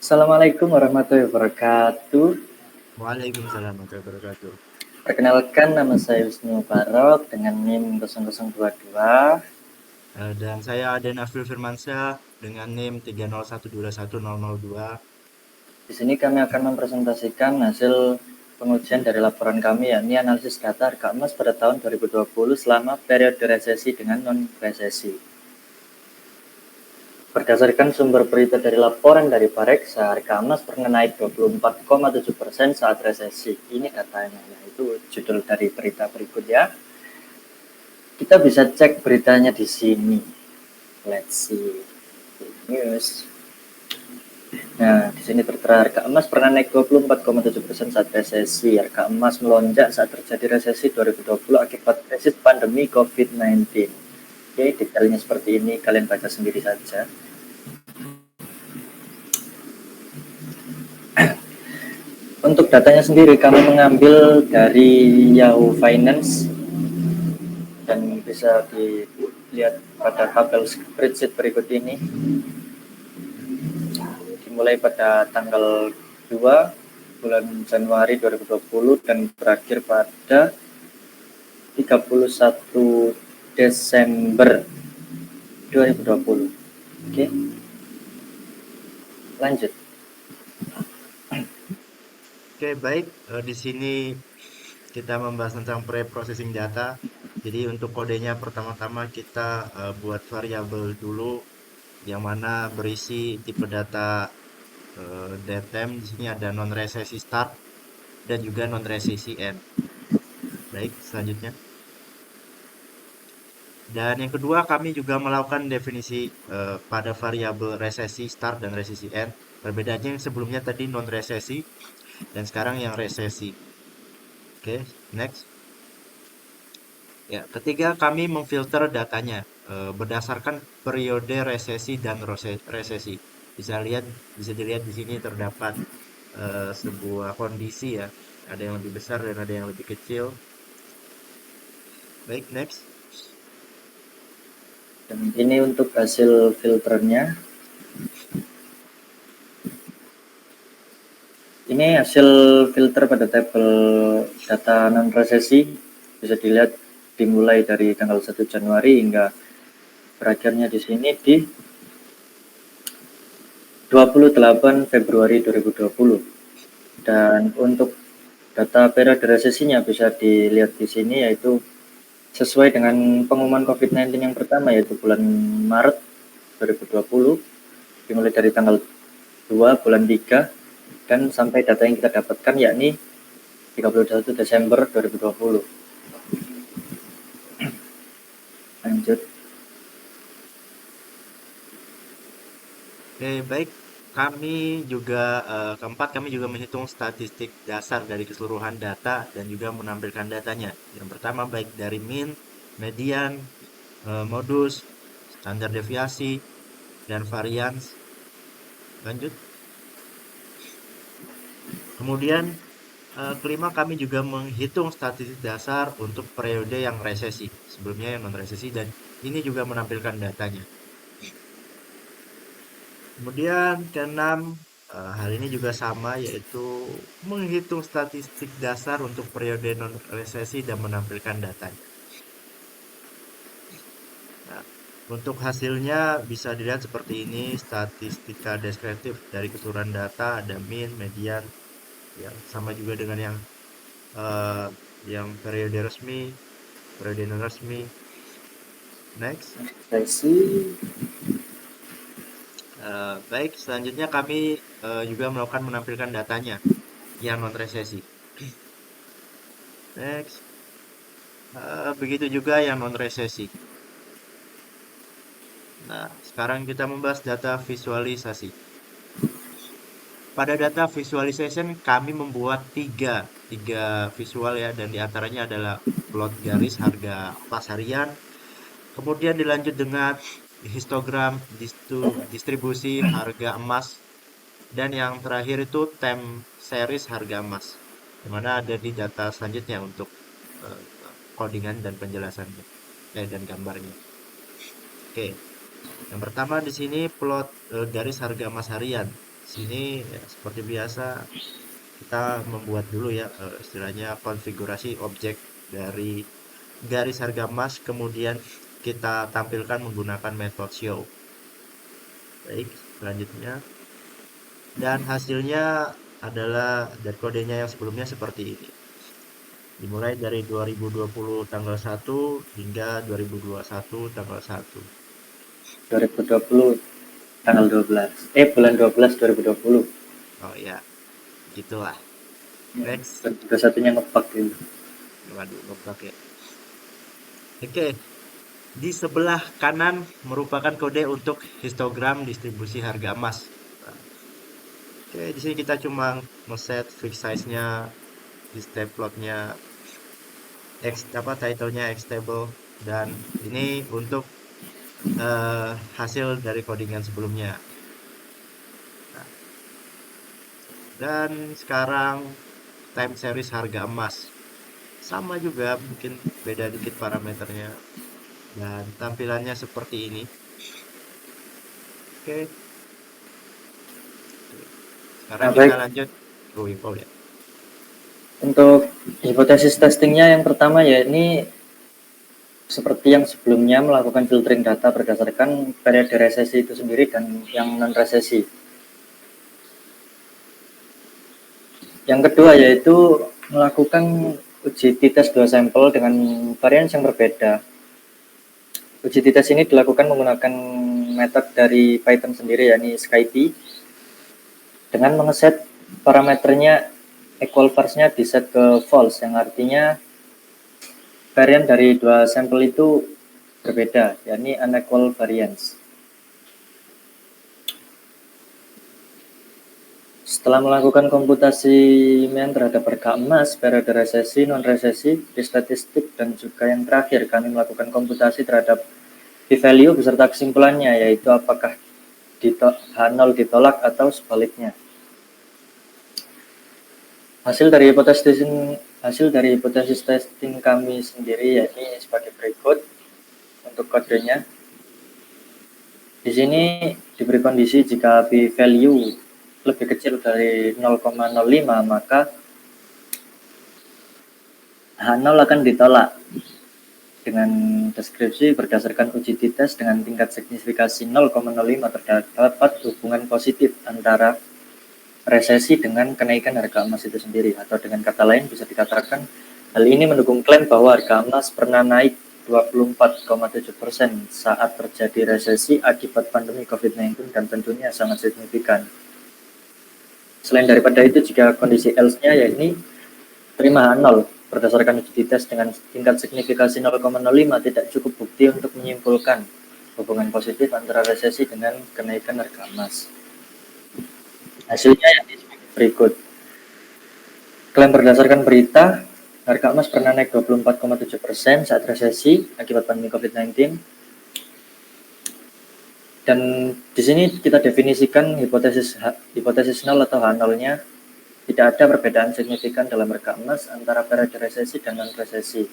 Assalamualaikum warahmatullahi wabarakatuh. Waalaikumsalam warahmatullahi wabarakatuh. Perkenalkan nama saya Wisnu Barok dengan NIM 0022. Dan saya Aden Afil Firmansyah dengan NIM 3012102. Di sini kami akan mempresentasikan hasil pengujian dari laporan kami, yakni analisis data harga emas pada tahun 2020 selama periode resesi dengan non-resesi. Berdasarkan sumber berita dari laporan dari Bareksa, harga emas pernah naik 24,7% saat resesi. Ini datanya, itu judul dari berita berikut ya. Kita bisa cek beritanya di sini. Let's see news. Nah, di sini tertera harga emas pernah naik 24,7% saat resesi. Harga emas melonjak saat terjadi resesi 2020 akibat krisis pandemi COVID-19. Oke, detailnya seperti ini, kalian baca sendiri saja. Untuk datanya sendiri kami mengambil dari Yahoo Finance dan bisa dilihat pada tabel spreadsheet berikut ini. Dimulai pada tanggal 2 bulan Januari 2020 dan berakhir pada 31 Desember 2020. Oke. Lanjut. Oke, baik. Di sini kita membahas tentang pre-processing data. Jadi untuk kodenya pertama-tama kita buat variabel dulu yang mana berisi tipe data datem. Di sini ada non-resesi start dan juga non-resesi end. Baik, selanjutnya. Dan yang kedua, kami juga melakukan definisi pada variabel resesi start dan resesi end. Perbedaannya yang sebelumnya tadi non resesi dan sekarang yang resesi. Oke, next. Ya, ketiga kami memfilter datanya berdasarkan periode resesi dan resesi. Bisa dilihat di sini terdapat sebuah kondisi ya. Ada yang lebih besar dan ada yang lebih kecil. Baik, next. Dan ini untuk hasil filternya. Ini hasil filter pada tabel data non resesi, bisa dilihat dimulai dari tanggal 1 Januari hingga berakhirnya di sini di 28 Februari 2020. Dan untuk data periode resesinya bisa dilihat di sini, yaitu sesuai dengan pengumuman COVID-19 yang pertama, yaitu bulan Maret 2020, dimulai dari tanggal 2 bulan 3 dan sampai data yang kita dapatkan yakni 31 Desember 2020. Lanjut. Oke, baik. Keempat, kami juga menghitung statistik dasar dari keseluruhan data dan juga menampilkan datanya. Yang pertama, baik dari mean, median, modus, standar deviasi, dan varians. Lanjut. Kemudian, kelima, kami juga menghitung statistik dasar untuk periode yang resesi. Sebelumnya yang non-resesi, dan ini juga menampilkan datanya. Kemudian keenam, hal ini juga sama, yaitu menghitung statistik dasar untuk periode non-resesi dan menampilkan datanya. Nah, untuk hasilnya bisa dilihat seperti ini, statistika deskriptif dari keseluruhan data, ada mean, median, yang sama juga dengan eh, yang periode resmi, periode non resmi. Next. Resesi. Baik, selanjutnya kami juga melakukan menampilkan datanya yang non resesi. Next. Begitu juga yang non resesi. Nah, sekarang kita membahas data visualisasi. Pada data visualization kami membuat tiga visual ya, dan diantaranya adalah plot garis harga pas harian, kemudian dilanjut dengan histogram distribusi harga emas, dan yang terakhir itu time series harga emas, dimana ada di data selanjutnya untuk eh, codingan dan penjelasannya dan gambarnya. Oke, yang pertama di sini plot garis harga emas harian. Sini ya, seperti biasa kita membuat dulu ya istilahnya konfigurasi objek dari garis harga emas, kemudian kita tampilkan menggunakan method show. Baik, selanjutnya. Dan hasilnya adalah dari kodenya yang sebelumnya seperti ini. Dimulai dari 2020 tanggal 1 hingga 2021 tanggal 1. 2020 tanggal 12. Bulan 12 2020. Oh ya, gitulah. Ya, Next. dan satunya ngepak gitu. Waduh, ngeblok ya. Oke, di sebelah kanan merupakan kode untuk histogram distribusi harga emas. Nah, oke, di sini kita cuma ngeset fix size-nya, di step plotnya, X apa title-nya X table, dan ini untuk hasil dari codingan sebelumnya. Nah, dan sekarang time series harga emas. Sama juga, mungkin beda dikit parameternya. Dan tampilannya seperti ini. Oke, sekarang Nah, kita baik. lanjut ke info ya. Untuk hipotesis testingnya yang pertama ya ini seperti yang sebelumnya melakukan filtering data berdasarkan periode resesi itu sendiri dan yang non resesi. Yang kedua yaitu melakukan uji t-test 2 sampel dengan varian yang berbeda. Uji t-test ini dilakukan menggunakan metode dari Python sendiri yakni Skype dengan mengeset parameternya equal vars-nya di set ke false yang artinya varian dari dua sampel itu berbeda yakni unequal variance. Setelah melakukan komputasi mean terhadap harga emas, periode resesi, non-resesi, di statistik, dan juga yang terakhir kami melakukan komputasi terhadap p-value beserta kesimpulannya, yaitu apakah H0 ditolak atau sebaliknya. Hasil dari hipotesis testing kami sendiri yakni sebagai berikut untuk kodenya. Di sini diberi kondisi jika p-value lebih kecil dari 0,05 maka H0 akan ditolak dengan deskripsi berdasarkan uji t-test dengan tingkat signifikasi 0,05 terdapat hubungan positif antara resesi dengan kenaikan harga emas itu sendiri, atau dengan kata lain bisa dikatakan hal ini mendukung klaim bahwa harga emas pernah naik 24,7% saat terjadi resesi akibat pandemi COVID-19 dan tentunya sangat signifikan. Selain daripada itu, jika kondisi else-nya yakni terima H0 berdasarkan uji tes dengan tingkat signifikasi 0,05 tidak cukup bukti untuk menyimpulkan hubungan positif antara resesi dengan kenaikan harga emas. Hasilnya yang berikut. Klaim berdasarkan berita, harga emas pernah naik 24,7% saat resesi akibat pandemi COVID-19. Dan di sini kita definisikan hipotesis nol atau H0-nya tidak ada perbedaan signifikan dalam harga emas antara periode resesi dan non-resesi.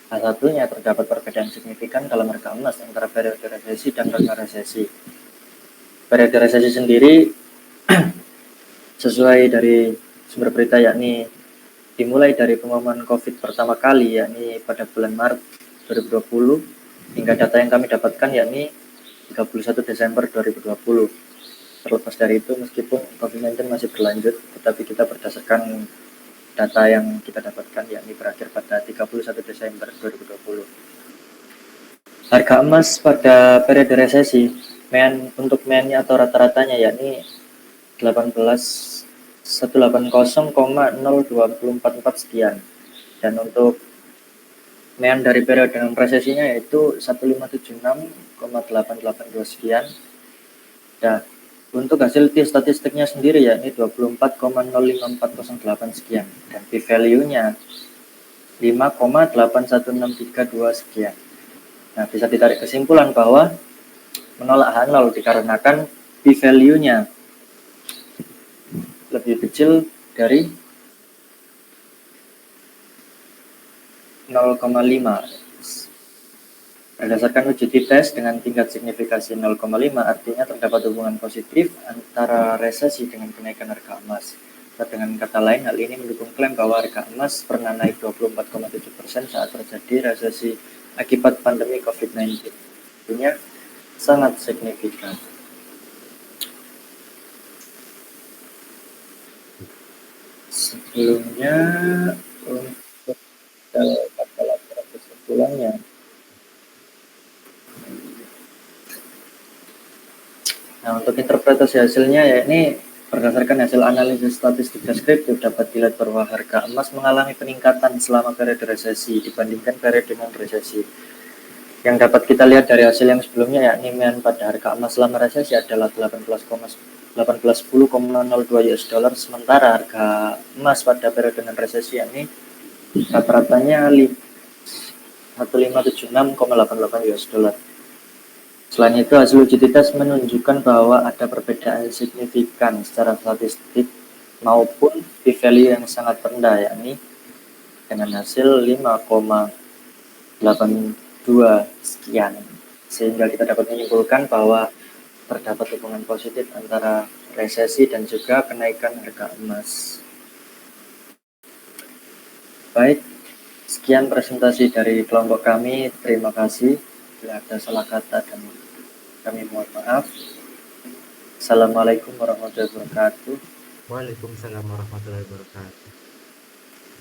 H1-nya terdapat perbedaan signifikan dalam harga emas antara periode resesi dan non-resesi. Periode resesi sendiri sesuai dari sumber berita yakni dimulai dari pengumuman COVID pertama kali yakni pada bulan Maret 2020 hingga data yang kami dapatkan yakni 31 Desember 2020. Terlepas dari itu, meskipun COVID-19 masih berlanjut, tetapi kita berdasarkan data yang kita dapatkan yakni berakhir pada 31 Desember 2020. Harga emas pada periode resesi untuk mean-nya atau rata-ratanya yakni 180,0244 sekian, dan untuk mean dari periode non resesinya yaitu 1576,882 sekian. Nah, untuk hasil statistiknya sendiri yakni 24,054008 sekian dan p-value-nya 5,81632 sekian. Nah, bisa ditarik kesimpulan bahwa menolak H0 dikarenakan p-value-nya lebih kecil dari 0,5. Berdasarkan uji tes dengan tingkat signifikasi 0,5, artinya terdapat hubungan positif antara resesi dengan kenaikan harga emas. Dengan kata lain, hal ini mendukung klaim bahwa harga emas pernah naik 24,7% saat terjadi resesi akibat pandemi COVID-19. Artinya sangat signifikan. Sebelumnya, untuk kata laporan kesimpulannya, nah, untuk interpretasi hasilnya, ya ini berdasarkan hasil analisis statistik deskriptif dapat dilihat bahwa harga emas mengalami peningkatan selama periode resesi dibandingkan periode non resesi. Yang dapat kita lihat dari hasil yang sebelumnya, yakni mean pada harga emas selama resesi adalah 1810,02 US dollar, sementara harga emas pada periode non resesi yakni rata-ratanya 1576,88 US dollar. Selain itu, hasil uji tes menunjukkan bahwa ada perbedaan signifikan secara statistik maupun p-value yang sangat rendah, yakni dengan hasil 5,82 sekian. Sehingga kita dapat menyimpulkan bahwa terdapat hubungan positif antara resesi dan juga kenaikan harga emas. Baik, sekian presentasi dari kelompok kami. Terima kasih. Bila ada salah kata dan kami mohon maaf. Assalamualaikum warahmatullahi wabarakatuh. Waalaikumsalam warahmatullahi wabarakatuh.